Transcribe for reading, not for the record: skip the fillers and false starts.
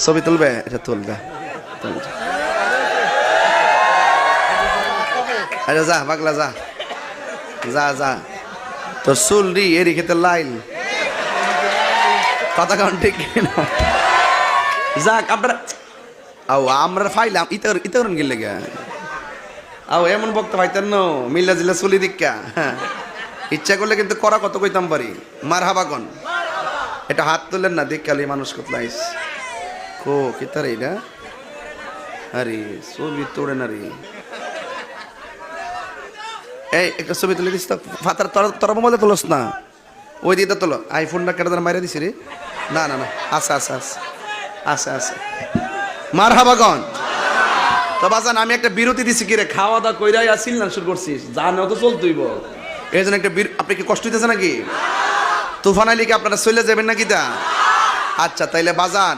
ছবি তুলবে? এটা তুলবে। আচ্ছা যা পাগলা যা যা যা, তোর চুল রি এরি খেতে লাইল কথা কারণ ঠিক না। যাক আপনারা আও আমরা ফাইলাম ইতর ইতরন গেলে গা আও এমন বক্তা পাইতেন ন মিল্লা জিল্লা চুলি দীক্ষা। হ্যাঁ ইচ্ছা করলে কিন্তু করা কত কইতাম পারি। মার হাবাগন এটা হাত তুলেন না দীক্ষালি মানুষ কোথাইস কো কিতার এইটা। আরে ছবি তোড়ে না রে। এই একটা ছবি তুলে দিস তো ফাতার তোরা মোবাইলে তোলস না, ওই দিকে তোলো। আইফোনটা কেটে মাইরে দিছি রে। না না না আচ্ছা আচ্ছা আচ্ছা আচ্ছা আচ্ছা মার হাবাগন। তো বাজান আমি একটা বিরতি দিছি কি রে, খাওয়া দাওয়া কইরাই আসিল না শুরু করছিস জানো তো চলতইব। এই জন্য একটা আপনি কি কষ্ট হইতেছে নাকি? তুফান আলী কি আপনারা চলে যাবেন নাকি তা? আচ্ছা তাইলে বাজান